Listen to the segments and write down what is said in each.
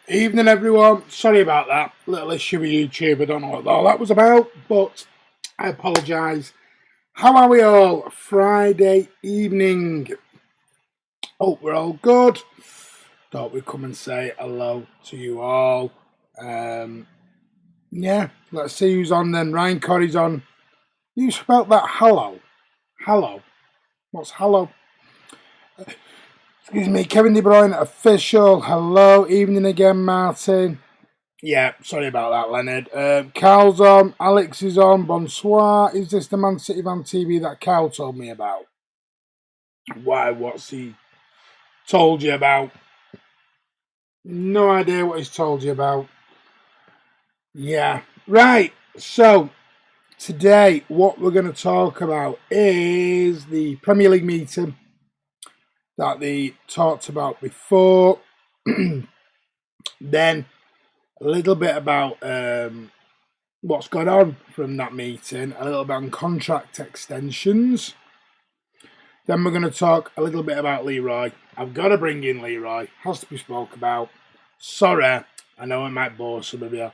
Evening, everyone. Sorry about that. Little issue with YouTube. I don't know what all that was about, but I apologise. How are we all? Friday evening. Hope we're all good. Thought we'd come and say hello to you all. Yeah, let's see who's on then. Ryan Corey's on. You spelt that hello. Hello. What's hello? Excuse me. Kevin De Bruyne, official. Hello. Evening again, Martin. Yeah, sorry about that, Leonard. Carl's on, Alex is on, bonsoir. Is this the Man City Van TV that Carl told me about? Why, what's he told you about? No idea what he's told you about. Yeah, right, so today what we're going to talk about is the Premier League meeting that they talked about before. Then a little bit about what's gone on from that meeting, a little bit on contract extensions. Then we're going to talk a little bit about Leroy. I've got to bring in Leroy. Has to be spoke about. Sorry, I know it might bore some of you.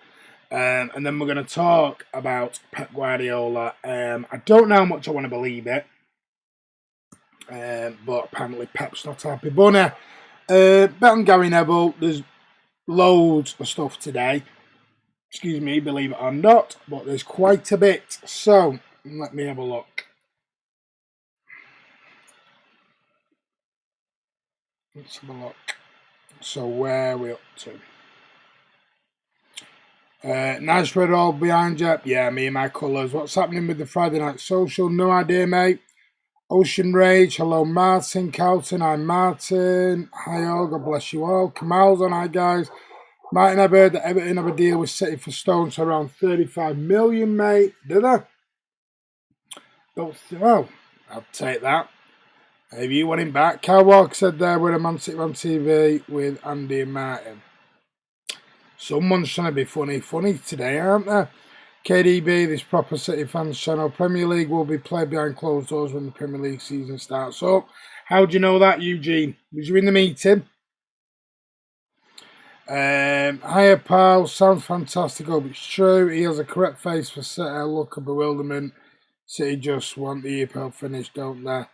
And then we're going to talk about Pep Guardiola. I don't know how much I want to believe it. But apparently Pep's not happy. Bunny, bet on Gary Neville. There's loads of stuff today. Excuse me, believe it or not, but there's quite a bit. So, let me have a look. Let's have a look. So, where are we up to? Nice red all behind you. Yeah, me and my colours. What's happening with the Friday Night Social? No idea, mate. Ocean Rage. Hello, Martin. Carlton. I'm Martin. Hi, all. God bless you all. Kamal's on. Hi, guys. Martin, I've heard that Everton have a deal with City for Stones for around 35 million, mate. Did I? Well, I'll take that. If you want him back. Carl Walker said there we're a Man City on TV with Andy and Martin. Someone's trying to be funny today, aren't they? KDB, this proper City fans channel. Premier League will be played behind closed doors when the Premier League season starts up. How do you know that, Eugene? Was you in the meeting? Hiya, pal. Sounds fantastic. Hope it's true. He has a correct face for City. A look of bewilderment. City just want the EPL finished, don't they?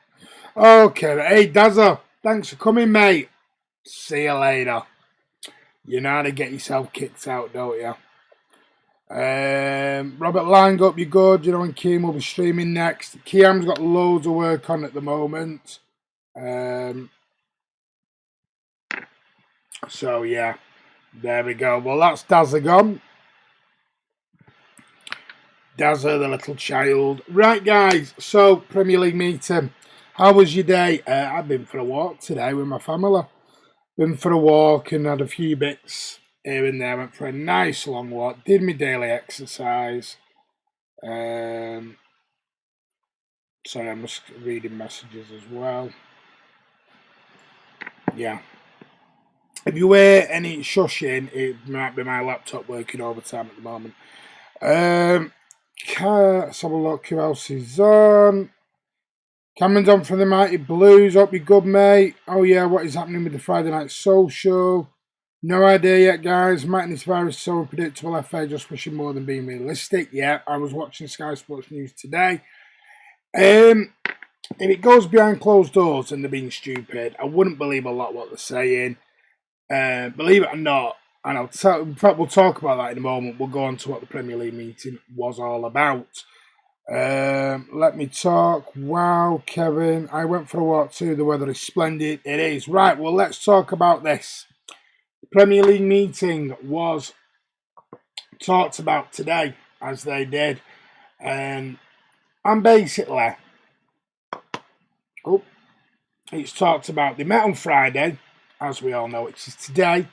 Okay, hey, Dazza. Thanks for coming, mate. See you later. You know how to get yourself kicked out, don't you? Robert Lang, up you good. You know when Kiam will be streaming next. Kiam's got loads of work on at the moment. So, yeah. There we go. Well, that's Dazza gone. Dazza, the little child. Right, guys. So, Premier League meeting. How was your day? I've been for a walk today with my family. Been for a walk and had a few bits here and there. Went for a nice long walk. Did my daily exercise. Sorry, I'm just reading messages as well. Yeah. If you hear any shushing, it might be my laptop working overtime at the moment. Let's have a look who else is on. Cameron's on from the Mighty Blues. Hope you're good, mate. Oh, yeah, what is happening with the Friday Night Social? No idea yet, guys. Madness virus is so unpredictable. FA just wishing more than being realistic. Yeah, I was watching Sky Sports News today. If it goes behind closed doors and they're being stupid, I wouldn't believe a lot what they're saying. Believe it or not, and in fact, we'll talk about that in a moment. We'll go on to what the Premier League meeting was all about. Let me talk. Wow, Kevin, I went for a walk too. The weather is splendid. It is. Right, well, let's talk about this. The Premier League meeting was talked about today, as they did. And basically, it's talked about. They met on Friday, as we all know, which is today,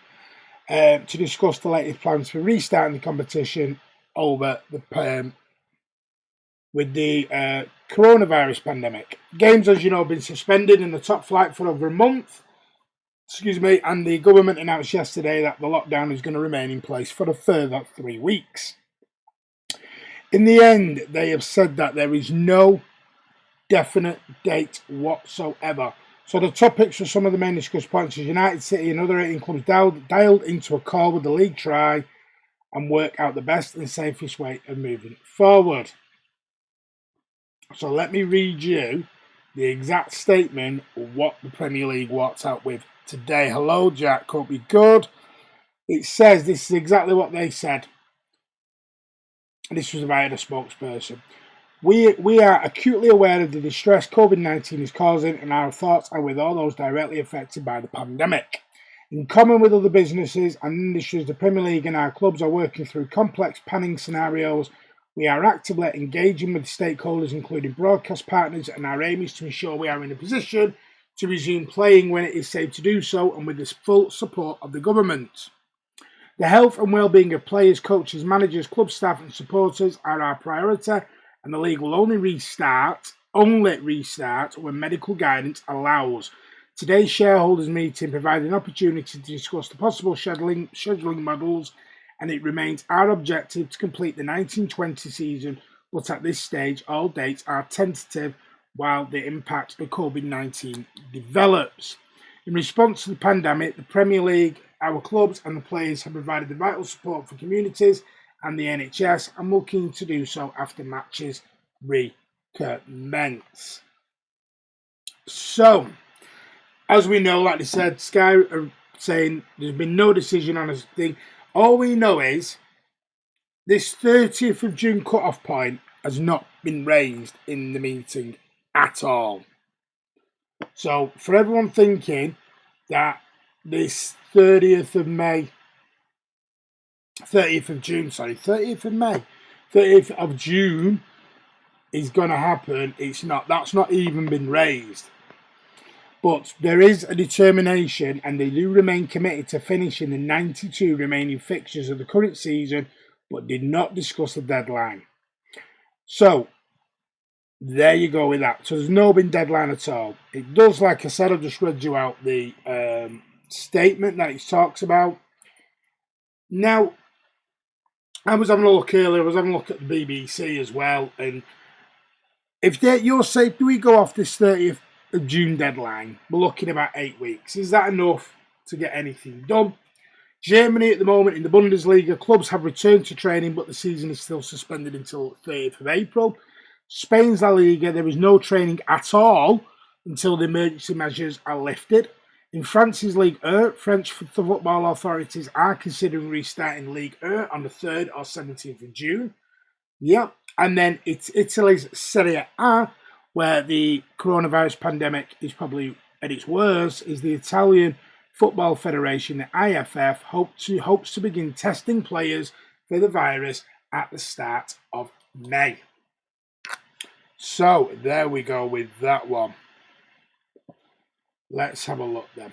to discuss the latest plans for restarting the competition over the with the coronavirus pandemic. Games, as you know, have been suspended in the top flight for over a month. Excuse me, and the government announced yesterday that the lockdown is going to remain in place for a further 3 weeks. In the end, they have said that there is no definite date whatsoever. So the topics for some of the main discussed points is United City and other 18 clubs dialed into a call with the league try and work out the best and safest way of moving forward. So let me read you the exact statement of what the Premier League walked out with today. Hello, Jack. Hope you're good. It says this is exactly what they said. This was via the spokesperson. We are acutely aware of the distress COVID-19 is causing, and our thoughts are with all those directly affected by the pandemic. In common with other businesses and industries, the Premier League and our clubs are working through complex planning scenarios. We are actively engaging with stakeholders, including broadcast partners, and our aim is to ensure we are in a position to resume playing when it is safe to do so and with the full support of the government. The health and well-being of players, coaches, managers, club staff and supporters are our priority, and the league will only restart when medical guidance allows. Today's shareholders meeting provided an opportunity to discuss the possible scheduling models, and it remains our objective to complete the 1920 season, but at this stage all dates are tentative while the impact of COVID-19 develops. In response to the pandemic, the Premier League, our clubs and the players have provided the vital support for communities and the NHS and will continue to do so after matches recommence. So, as we know, like they said, Sky are saying there's been no decision on a thing. All we know is this 30th of June cut-off point has not been raised in the meeting at all. So, for everyone thinking that this 30th of June is going to happen, it's not. That's not even been raised. But there is a determination, and they do remain committed to finishing the 92 remaining fixtures of the current season, but did not discuss the deadline. So, there you go with that. So, there's no been deadline at all. It does, like I said, I just read you out the statement that it talks about. Now, I was having a look earlier, I was having a look at the BBC as well, and if you're safe, do we go off this 30th of June deadline? We're looking about 8 weeks. Is that enough to get anything done? Germany at the moment in the Bundesliga, clubs have returned to training, but the season is still suspended until 30th of April. Spain's La Liga, there is no training at all until the emergency measures are lifted. In France's Ligue 1, French football authorities are considering restarting Ligue 1 on the 3rd or 17th of June. Yeah, and then it's Italy's Serie A, where the coronavirus pandemic is probably at its worst, is the Italian Football Federation, the IFF, hopes to begin testing players for the virus at the start of May. So, there we go with that one. Let's have a look then.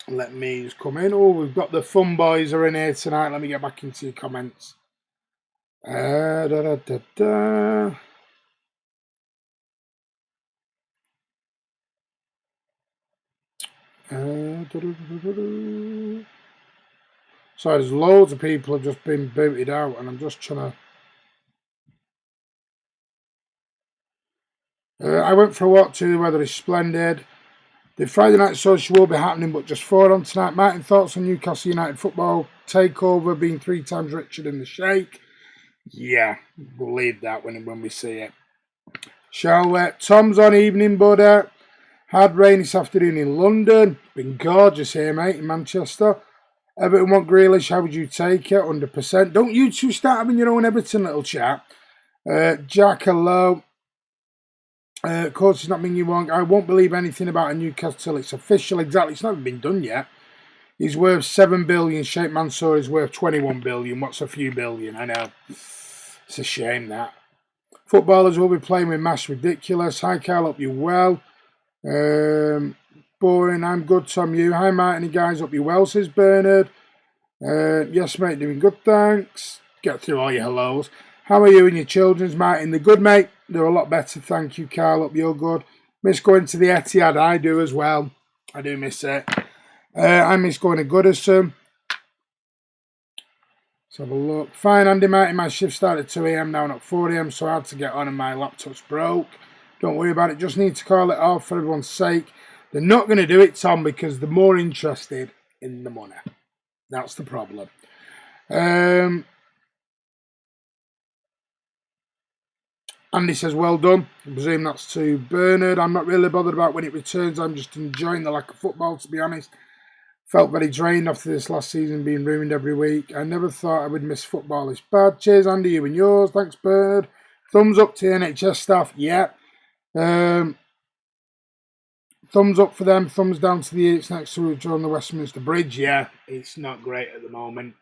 Let me just come in. Oh, we've got the fun boys are in here tonight. Let me get back into your comments. So there's loads of people have just been booted out, and I'm just trying to. I went for a walk too. The weather is splendid. The Friday night social will be happening, but just 4 on tonight. Martin, thoughts on Newcastle United football takeover being 3 times richer than the Sheikh? Yeah, we'll leave that when we see it. Shall we? Tom's on evening, buddy. Had rain this afternoon in London. Been gorgeous here, mate, in Manchester. Everton want Grealish. How would you take it? 100%. Don't you two start having your own Everton little chat. Jack, hello. Coach, it's not mean you won't. I won't believe anything about a Newcastle till it's official. Exactly. It's not even been done yet. He's worth 7 billion. Sheikh Mansour is worth 21 billion. What's a few billion? I know. It's a shame that. Footballers will be playing with mass ridiculous. Hi, Carl. Hope you're well. Boring. I'm good, Tom. You. Hi, Martin. Guys. Hope you're well, says Bernard. Yes, mate. Doing good, thanks. Get through all your hellos. How are you and your children's, Martin? They're good, mate. They're a lot better. Thank you, Carl. Hope you're good. Miss going to the Etihad. I do as well. I do miss it. I miss going to Goodison. Let's have a look. Fine, Andy Martin. My shift started at 2 a.m. now, not 4 a.m. So hard to get on and my laptop's broke. Don't worry about it. Just need to call it off for everyone's sake. They're not going to do it, Tom, because they're more interested in the money. That's the problem. Andy says, well done. I presume that's to Bernard. I'm not really bothered about when it returns. I'm just enjoying the lack of football, to be honest. Felt very drained after this last season being ruined every week. I never thought I would miss football. It's bad. Cheers, Andy, you and yours. Thanks, Bernard. Thumbs up to NHS staff. Yeah. Thumbs up for them. Thumbs down to the Eats next to it on the Westminster Bridge. Yeah, it's not great at the moment.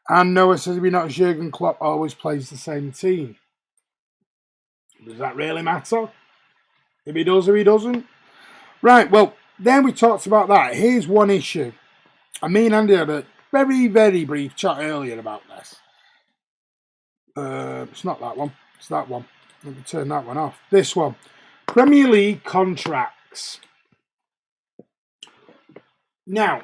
And Noah says, we not Jurgen Klopp always plays the same team. Does that really matter? If he does or he doesn't? Right, well, then we talked about that. Here's one issue. I mean, Andy had a very, very brief chat earlier about this. It's not that one. It's that one. Let me turn that one off. This one. Premier League contracts. Now,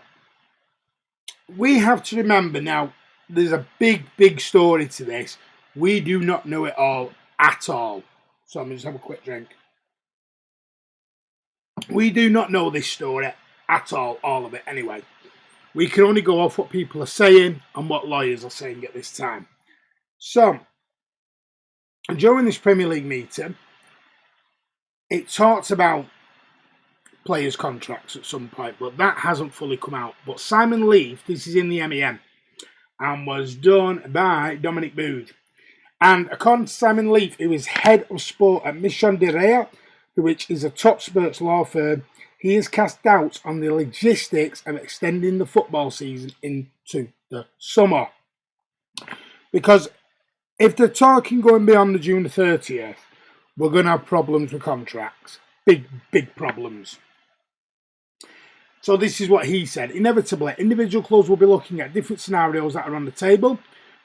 we have to remember now, there's a big, big story to this. We do not know it all at all. So I'm going to just have a quick drink. We do not know this story at all of it anyway. We can only go off what people are saying and what lawyers are saying at this time. So, during this Premier League meeting, it talks about players' contracts at some point, but that hasn't fully come out. But Simon Leaf, this is in the MEM, and was done by Dominic Booth. And according to Simon Leaf, who is head of sport at Mission de Rea, which is a top sports law firm, he has cast doubts on the logistics of extending the football season into the summer. Because if they're talking going beyond the June 30th, we're going to have problems with contracts. Big, big problems. So this is what he said. Inevitably, individual clubs will be looking at different scenarios that are on the table.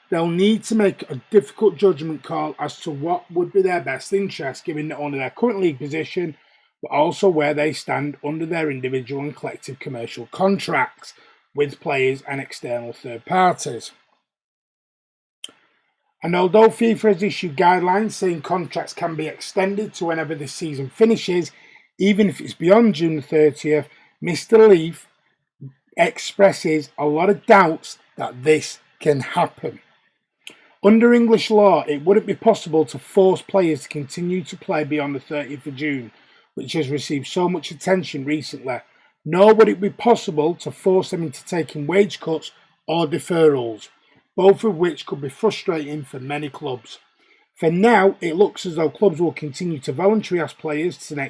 They'll need to make a difficult judgment call as to what would be their best interest, given not only their current league position, but also where they stand under their individual and collective commercial contracts with players and external third parties. And although FIFA has issued guidelines saying contracts can be extended to whenever this season finishes, even if it's beyond June the 30th, Mr. Leaf expresses a lot of doubts that this can happen. Under English law, it wouldn't be possible to force players to continue to play beyond the 30th of June, which has received so much attention recently, nor would it be possible to force them into taking wage cuts or deferrals, both of which could be frustrating for many clubs. For now, it looks as though clubs will continue to voluntarily ask players to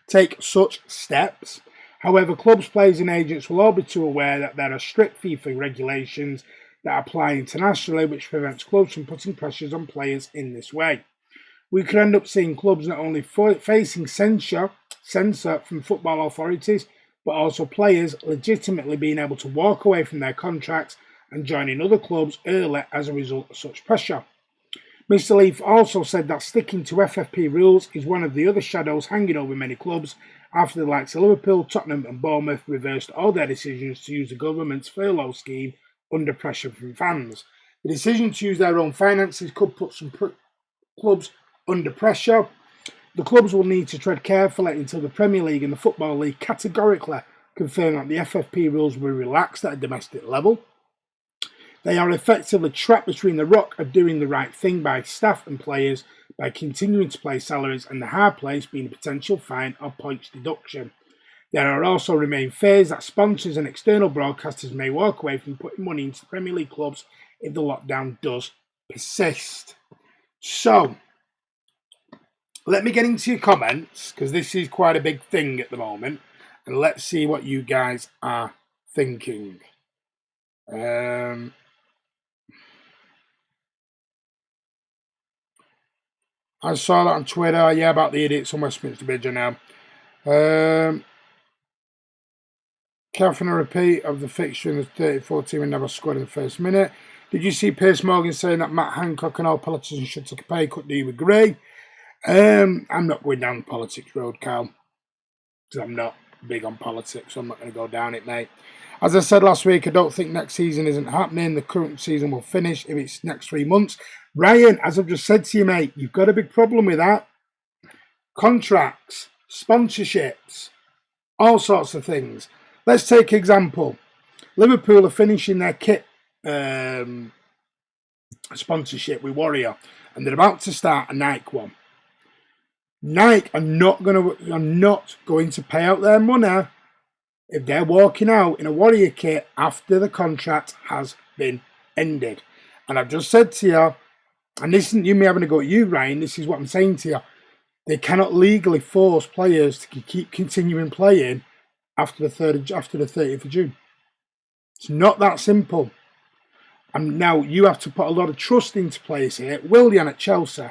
take such steps. However, clubs, players and agents will all be too aware that there are strict FIFA regulations that apply internationally, which prevents clubs from putting pressures on players in this way. We could end up seeing clubs not only facing censor from football authorities, but also players legitimately being able to walk away from their contracts and joining other clubs early as a result of such pressure. Mr. Leaf also said that sticking to FFP rules is one of the other shadows hanging over many clubs after the likes of Liverpool, Tottenham and Bournemouth reversed all their decisions to use the government's furlough scheme under pressure from fans. The decision to use their own finances could put some clubs under pressure. The clubs will need to tread carefully until the Premier League and the Football League categorically confirm that the FFP rules were relaxed at a domestic level. They are effectively trapped between the rock of doing the right thing by staff and players by continuing to pay salaries and the hard place being a potential fine or points deduction. There are also remain fears that sponsors and external broadcasters may walk away from putting money into the Premier League clubs if the lockdown does persist. So, let me get into your comments, because this is quite a big thing at the moment, and let's see what you guys are thinking. I saw that on Twitter, yeah, about the idiots on Westminster Bridge now. Catherine, a repeat of the fixture in the 34 team and never scored in the first minute. Did you see Piers Morgan saying that Matt Hancock and all politicians should take a pay cut? Do you agree? I'm not going down the politics road, Carl, because I'm not big on politics, so I'm not going to go down it, mate. As I said last week, I don't think next season isn't happening. The current season will finish if it's next 3 months. Ryan, as I've just said to you, mate, you've got a big problem with that. Contracts. sponsorships, all sorts of things. Let's take example. Liverpool are finishing their kit sponsorship with Warrior, and they're about to start a Nike one. Nike are not going to pay out their money if they're walking out in a Warrior kit after the contract has been ended. And I've just said to you, and this isn't you me having to go at you, Ryan, this is what I'm saying to you. They cannot legally force players to keep continuing playing after the 30th of June. It's not that simple. And now you have to put a lot of trust into players here. Willian at Chelsea,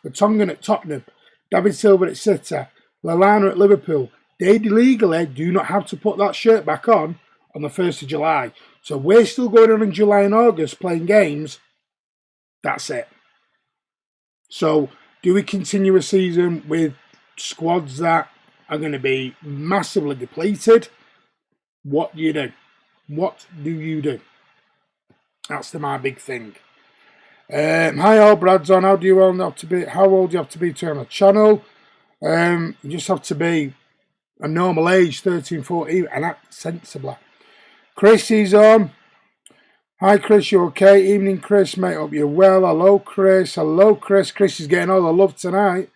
Vertonghen at Tottenham, David Silva at City, Lallana at Liverpool. They legally do not have to put that shirt back on the 1st of July. So we're still going on in July and August playing games. That's it. So do we continue a season with squads that are going to be massively depleted? What do you do? What do you do? That's my big thing. Hi all, Brad's on. How old do you have to be to on a channel? You just have to be a normal age, 13, 14, and act sensibly. Chris is on. Hi Chris, you okay? Evening Chris, mate, hope you're well. Hello Chris. Chris is getting all the love tonight.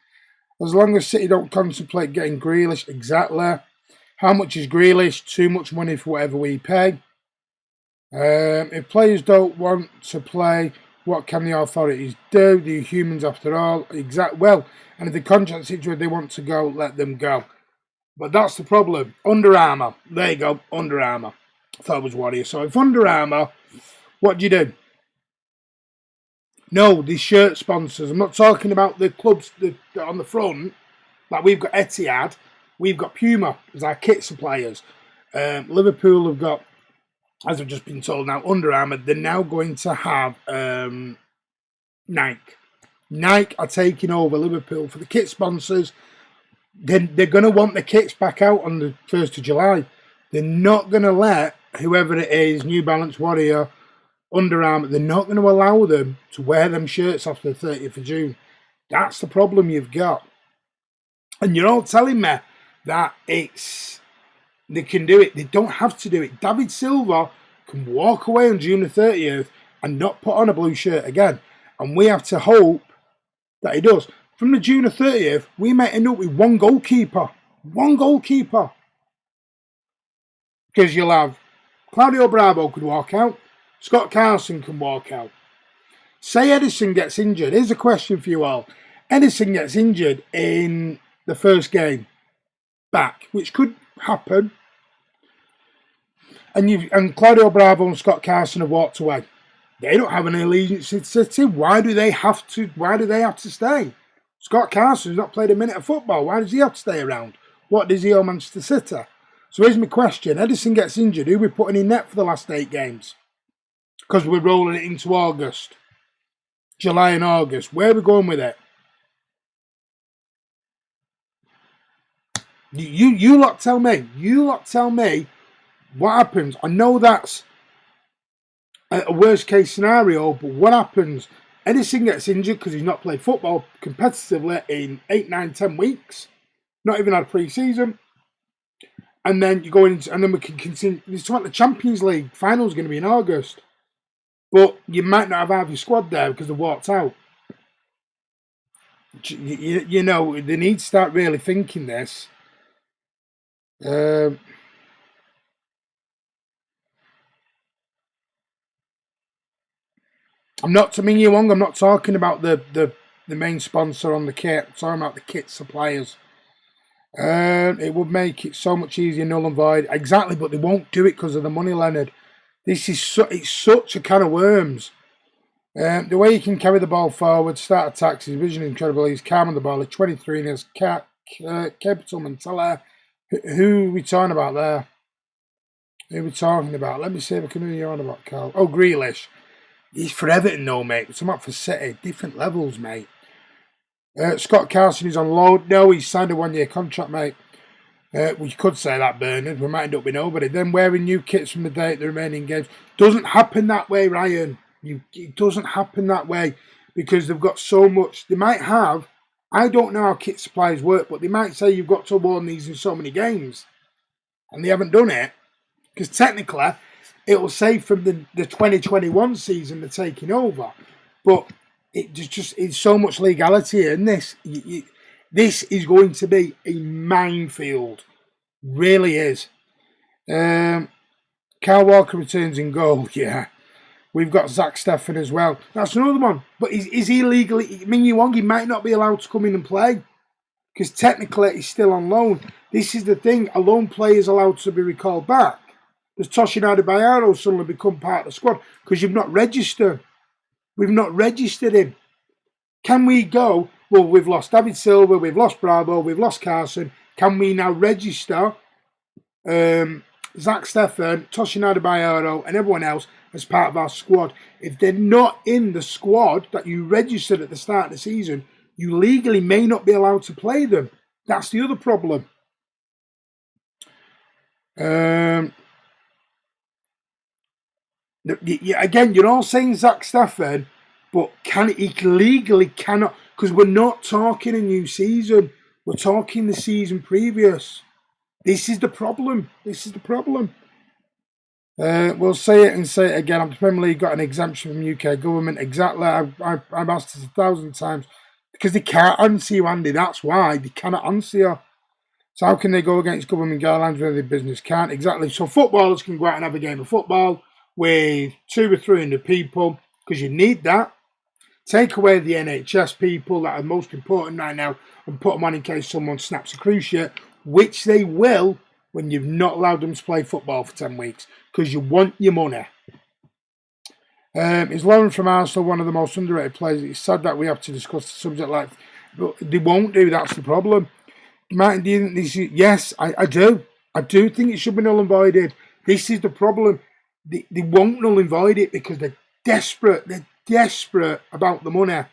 As long as City don't contemplate getting Grealish. Exactly. How much is Grealish? Too much money for whatever we pay. If players don't want to play, what can the authorities do? They're humans after all. Well, and if the contract situation they want to go, let them go. But that's the problem. Under Armour. There you go, Under Armour. I thought it was Warrior. So if Under Armour, what do you do? No, these shirt sponsors. I'm not talking about the clubs that on the front. Like we've got Etihad, we've got Puma as our kit suppliers. Liverpool have got, as I've just been told now, Under Armour. They're now going to have Nike. Nike are taking over Liverpool for the kit sponsors. They're going to want the kits back out on the 1st of July. They're not going to let whoever it is, New Balance, Warrior, Under Armour, they're not going to allow them to wear them shirts after the 30th of June. That's the problem you've got. And you're all telling me that they can do it. They don't have to do it. David Silva can walk away on June the 30th and not put on a blue shirt again. And we have to hope that he does. From the June the 30th, we might end up with one goalkeeper. One goalkeeper. Because you'll have Claudio Bravo could walk out. Scott Carson can walk out. Say Edison gets injured. Here's a question for you all. Edison gets injured in the first game back, which could happen. And Claudio Bravo and Scott Carson have walked away. They don't have an allegiance to City. Why do they have to stay? Scott Carson's not played a minute of football. Why does he have to stay around? What does he owe Manchester City? So here's my question. Edison gets injured. Who are we putting in net for the last 8 games? Because we're rolling it into August. July and August. Where are we going with it? You lot tell me. You lot tell me what happens. I know that's a worst case scenario, but what happens? Edison gets injured because he's not played football competitively in 8, 9, 10 weeks. Not even had a pre-season. And then you go into, and then we can continue. It's what the Champions League final is going to be in August. But you might not have half your squad there because they've walked out. You know, they need to start really thinking this. I'm not to Ming Wong. I'm not talking about the main sponsor on the kit. I'm talking about the kit suppliers. It would make it so much easier, null and void. Exactly, but they won't do it because of the money, Leonard. This is it's such a can of worms. The way he can carry the ball forward, start attacks, his vision is incredible. He's calm on the ball. He's 23 and he has capital mentality. Who are we talking about there? Who are we talking about? Let me see if I can hear you on about, Carl. Oh, Grealish. He's for Everton, though, mate. It's up for City. Different levels, mate. Scott Carson is on loan. No, he's signed a 1-year contract, mate. We could say that, Bernard. We might end up with nobody. Then wearing new kits from the day at the remaining games. Doesn't happen that way, Ryan. It doesn't happen that way because they've got so much. They might have I don't know how kit suppliers work, but they might say you've got to warn these in so many games, and they haven't done it, because technically it will say from the 2021 season they're taking over, but it's so much legality in this. This is going to be a minefield, really is. Kyle Walker returns in goal, yeah. We've got Zach Steffen as well. That's another one. But is he legally... Mingy Wongi might not be allowed to come in and play, because technically he's still on loan. This is the thing. A loan player is allowed to be recalled back. Does Toshinada Bayaro suddenly become part of the squad? Because you've not registered. We've not registered him. Can we go, well, we've lost David Silva, we've lost Bravo, we've lost Carson. Can we now register Zach Steffen, Toshinada Bayaro, and everyone else as part of our squad? If they're not in the squad that you registered at the start of the season, you legally may not be allowed to play them. That's the other problem. Again, you're all saying Zach Steffen, but he legally cannot, because we're not talking a new season. We're talking the season previous. This is the problem. This is the problem. We'll say it and say it again. The Premier League got an exemption from UK government. Exactly. I've asked this 1,000 times. Because they can't answer you, Andy. That's why. They cannot answer you. So how can they go against government guidelines when their business can't? Exactly. So footballers can go out and have a game of football with 200 or 300 people, because you need that. Take away the NHS people that are most important right now and put them on in case someone snaps a cruise ship, which they will when you've not allowed them to play football for 10 weeks, because you want your money. Is Lauren from Arsenal one of the most underrated players? It's sad that we have to discuss the subject like, but they won't do. That's the problem. Martin, do you think this? Yes, I do. I do think it should be null and voided. This is the problem. They won't null and void it because they're desperate. They're desperate about the money.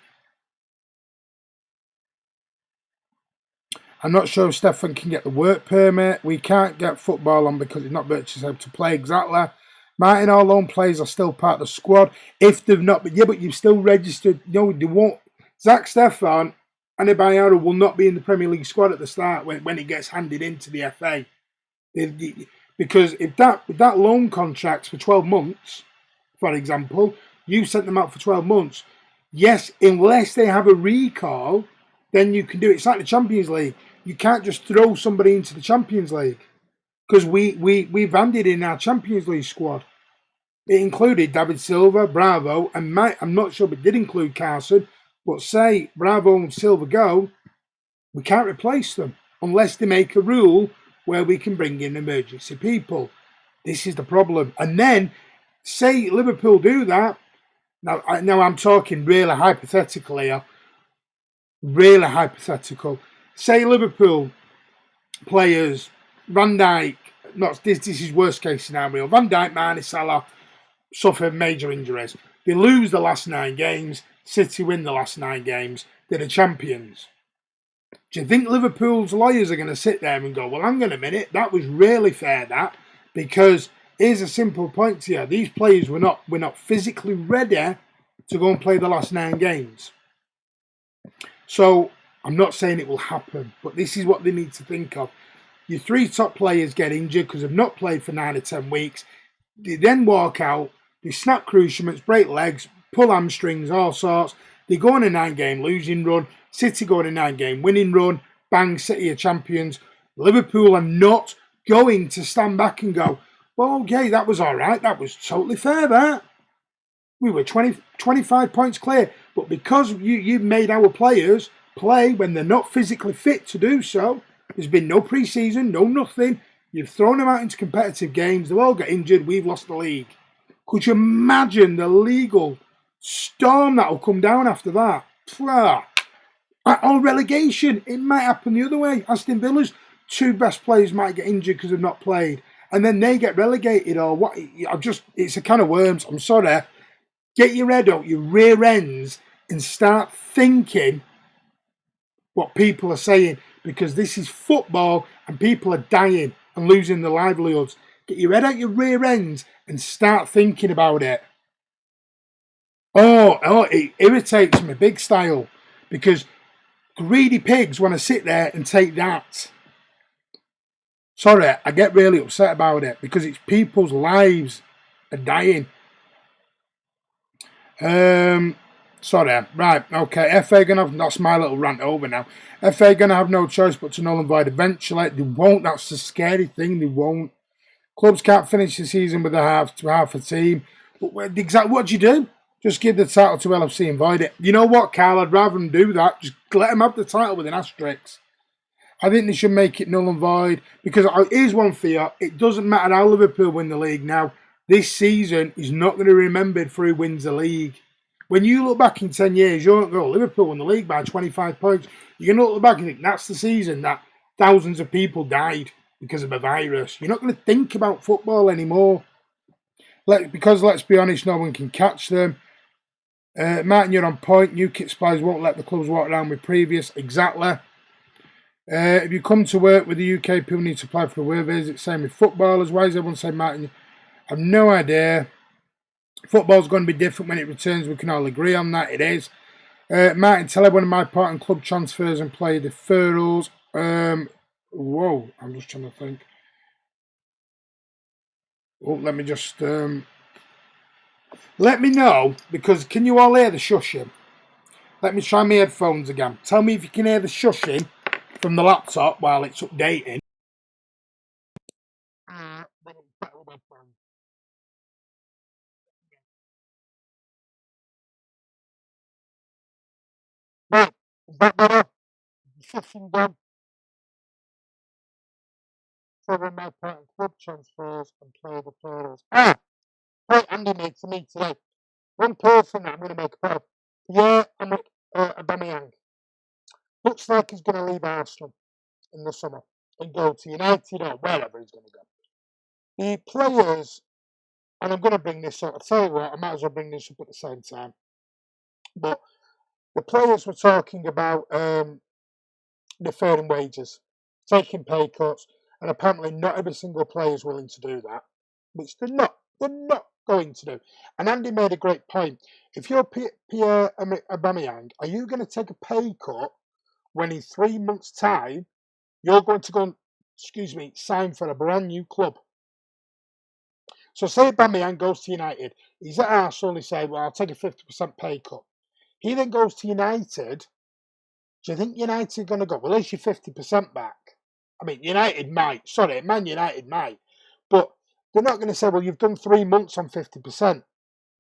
I'm not sure if Stefan can get the work permit. We can't get football on because he's not virtually able to play. Exactly. Martin, all loan players are still part of the squad. If they've not, but you've still registered. No, they won't. Zach Stefan and Ibayara will not be in the Premier League squad at the start when it gets handed into the FA. Because if that loan contract's for 12 months, for example, you sent them out for 12 months. Yes, unless they have a recall, then you can do it. It's like the Champions League. You can't just throw somebody into the Champions League, because we've handed in our Champions League squad. It included David Silva, Bravo, and I'm not sure, but it did include Carson. But say Bravo and Silva go, we can't replace them unless they make a rule where we can bring in emergency people. This is the problem. And then, say Liverpool do that. Now I'm talking really hypothetical here. Really hypothetical. Say Liverpool players, Van Dijk, this is worst case scenario. Van Dijk, Mane, Salah suffer major injuries. They lose the last 9 games. City win the last 9 games. They're the champions. Do you think Liverpool's lawyers are going to sit there and go, well, hang on a minute, that was really fair, that, because here's a simple point to you. These players were not physically ready to go and play the last 9 games. So I'm not saying it will happen, but this is what they need to think of. Your 3 top players get injured because they've not played for 9 or 10 weeks. They then walk out, they snap cruciates, break legs, pull hamstrings, all sorts. They go on a 9-game losing run. City go on a 9-game winning run. Bang, City are champions. Liverpool are not going to stand back and go, well, okay, that was all right. That was totally fair, that. We were 25 points clear. But because you've made our players play when they're not physically fit to do so, there's been no pre-season, no nothing. You've thrown them out into competitive games. They'll all get injured. We've lost the league. Could you imagine the legal storm that will come down after that? Or relegation. It might happen the other way. Aston Villa's 2 best players might get injured because they've not played. And then they get relegated or what? It's a can of worms. I'm sorry. Get your head out, your rear ends, and start thinking what people are saying, because this is football and people are dying and losing their livelihoods. Get your head out your rear ends and start thinking about it. Oh, it irritates me big style, because greedy pigs want to sit there and take that. Sorry, I get really upset about it because it's people's lives are dying. Sorry, right, okay. FA gonna have, that's my little rant over now. FA gonna have no choice but to null and void eventually. They won't. That's the scary thing. They won't. Clubs can't finish the season with half a team. But what do you do? Just give the title to LFC and void it. You know what, Carl? I'd rather them do that. Just let them have the title with an asterisk. I think they should make it null and void because here's one for you. It doesn't matter how Liverpool win the league now. This season is not going to be remembered for who wins the league. When you look back in 10 years, you won't go, Liverpool won the league by 25 points. You're going to look back and think that's the season that thousands of people died because of a virus. You're not going to think about football anymore. Because let's be honest, no one can catch them. Martin, you're on point. New kit suppliers won't let the clubs walk around with previous. Exactly. If you come to work with the UK, people need to apply for a work visit. Same with footballers. Why is everyone saying Martin? I have no idea. Football's going to be different when it returns. We can all agree on that. It is. Martin, tell everyone my part in club transfers and player deferrals. Whoa, I'm just trying to think. Oh, let me just... let me know, because can you all hear the shushing? Let me try my headphones again. Tell me if you can hear the shushing from the laptop while it's updating. Right, is that better? Shushing down. Covering my part in club transfers and player deferrals. Right, Andy made to me today. One person that I'm going to make a part of. Yeah, I'm Aubameyang. Looks like he's going to leave Arsenal in the summer and go to United or wherever he's going to go. The players, and I'm going to bring this up, I'll tell you what, I might as well bring this up at the same time. But the players were talking about deferring wages, taking pay cuts, and apparently not every single player is willing to do that, which they're not going to do. And Andy made a great point. If you're Pierre Aubameyang, are you going to take a pay cut when in 3 months' time you're going to go and, sign for a brand new club? So say Aubameyang goes to United. He's at Arsenal and he says, well, I'll take a 50% pay cut. He then goes to United. Do you think United are going to go, well, there's your 50% back? I mean, United might. Sorry, Man United might. But they're not going to say, well, you've done 3 months on 50%.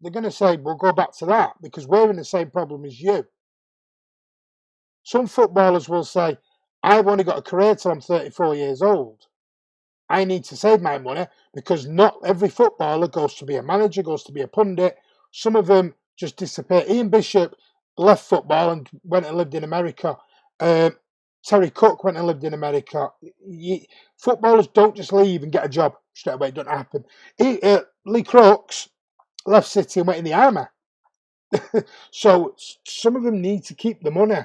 They're going to say, we'll go back to that because we're in the same problem as you. Some footballers will say, I've only got a career till I'm 34 years old. I need to save my money because not every footballer goes to be a manager, goes to be a pundit. Some of them just disappear. Ian Bishop left football and went and lived in America. Terry Cook went and lived in America. Footballers don't just leave and get a job straight away. It doesn't happen. Lee Crooks left City and went in the army. So some of them need to keep the money.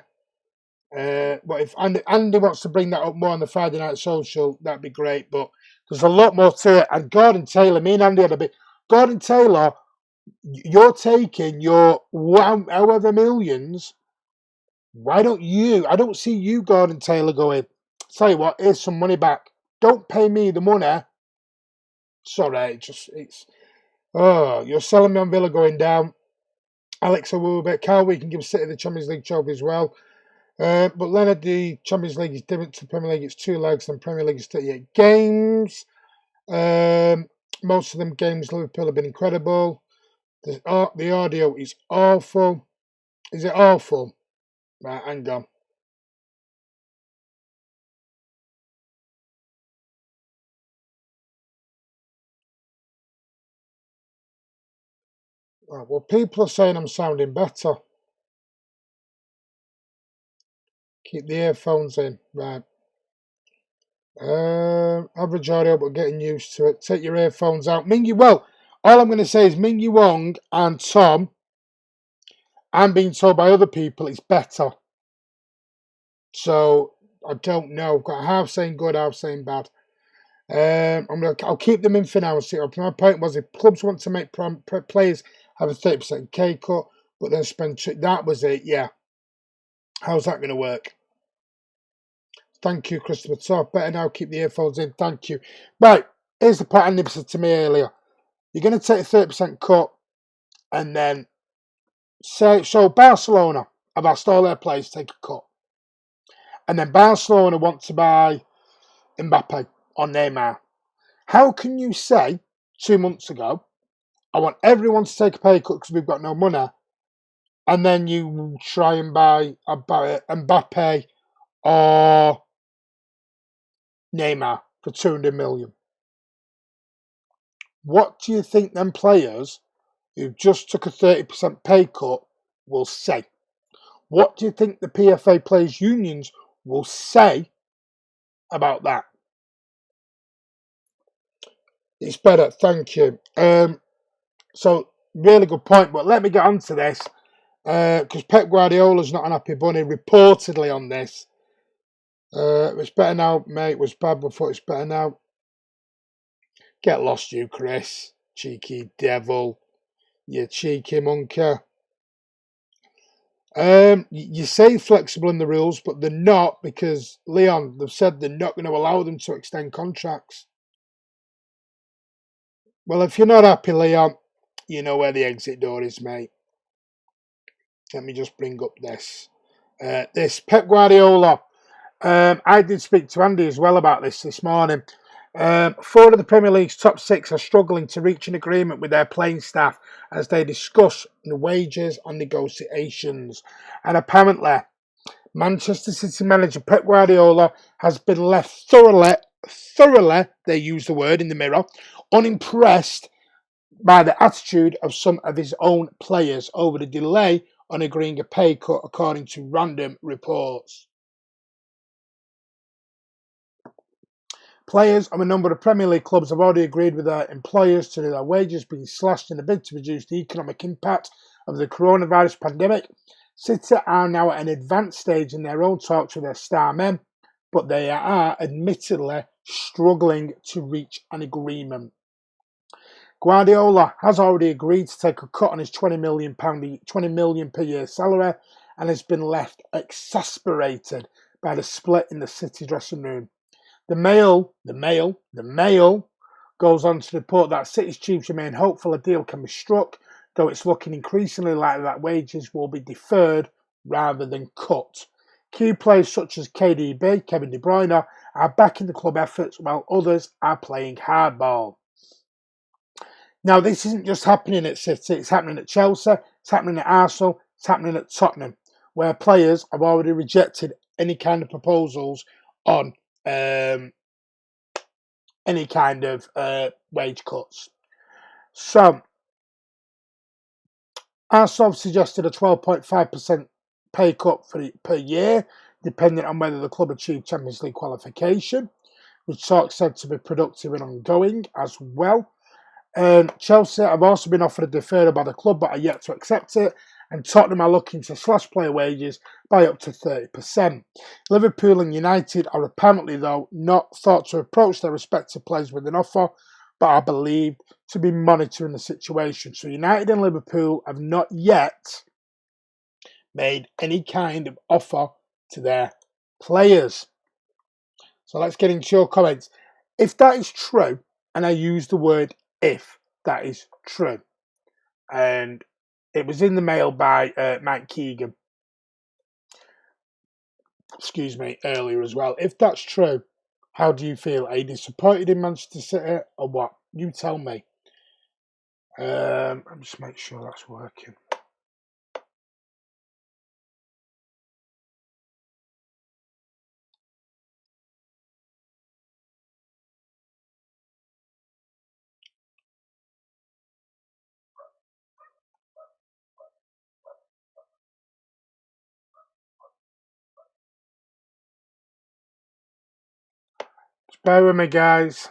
But if Andy wants to bring that up more on the Friday Night Social, that'd be great. But there's a lot more to it. And Gordon Taylor, me and Andy had a bit. Gordon Taylor, you're taking your however millions. Why don't you? I don't see you, Gordon Taylor, going, tell you what, here's some money back. Don't pay me the money. Sorry, you're selling me on Villa going down. Alex Awuba, Carl, we can give City the Champions League trophy as well. But Leonard, the Champions League is different to Premier League. It's 2 legs, and Premier League is 38 games. Most of them games, Liverpool have been incredible. The audio is awful. Is it awful? Right, hang on. Right, well, people are saying I'm sounding better. Keep the earphones in. Right. Average audio, but getting used to it. Take your earphones out. All I'm going to say is Mingyu Wong and Tom, I'm being told by other people it's better. So, I don't know. I've got half saying good, half saying bad. I'll keep them in for now and see. My point was if clubs want to make players have a 30% K cut, but then spend... That was it, yeah. How's that going to work? Thank you, Christopher Top. Better now keep the earphones in. Thank you. Right, here's the part Andy said to me earlier. You're going to take a 30% cut and then say, so Barcelona have asked all their players to take a cut. And then Barcelona want to buy Mbappe or Neymar. How can you say 2 months ago, I want everyone to take a pay cut because we've got no money, and then you try and buy Mbappe or Neymar for 200 million? What do you think them players who just took a 30% pay cut will say? What do you think the PFA players' unions will say about that? It's better, thank you. So, really good point, but let me get on to this, because Pep Guardiola's not an happy bunny, reportedly on this. It's better now, mate. It was bad before, it's better now. Get lost, you, Chris. Cheeky devil. You cheeky monkey. You say flexible in the rules, but they're not, because, Leon, they've said they're not going to allow them to extend contracts. Well, if you're not happy, Leon, you know where the exit door is, mate. Let me just bring up this. This Pep Guardiola. I did speak to Andy as well about this morning. 4 of the Premier League's top 6 are struggling to reach an agreement with their playing staff as they discuss the wages and negotiations. And apparently, Manchester City manager Pep Guardiola has been left thoroughly, they use the word in the mirror, unimpressed by the attitude of some of his own players over the delay on agreeing a pay cut, according to random reports. Players of a number of Premier League clubs have already agreed with their employers to their wages being slashed in a bid to reduce the economic impact of the coronavirus pandemic. City are now at an advanced stage in their own talks with their star men, but they are admittedly struggling to reach an agreement. Guardiola has already agreed to take a cut on his £20 million per year salary and has been left exasperated by the split in the City dressing room. The Mail goes on to report that City's chiefs remain hopeful a deal can be struck, though it's looking increasingly likely that wages will be deferred rather than cut. Key players such as KDB, Kevin De Bruyne, are backing the club efforts while others are playing hardball. Now, this isn't just happening at City, it's happening at Chelsea, it's happening at Arsenal, it's happening at Tottenham, where players have already rejected any kind of proposals on any kind of wage cuts. So, Arsenal suggested a 12.5% pay cut per year, depending on whether the club achieved Champions League qualification, which talks said to be productive and ongoing as well. Chelsea have also been offered a deferral by the club, but are yet to accept it. And Tottenham are looking to slash player wages by up to 30%. Liverpool and United are apparently, though, not thought to approach their respective players with an offer, but are believed to be monitoring the situation. So United and Liverpool have not yet made any kind of offer to their players. So let's get into your comments. If that is true, and I use the word if that is true, and it was in the Mail by Mike Keegan, earlier as well. If that's true, how do you feel? Are you disappointed in Manchester City or what? You tell me. I'll just make sure that's working. Just bear with me, guys.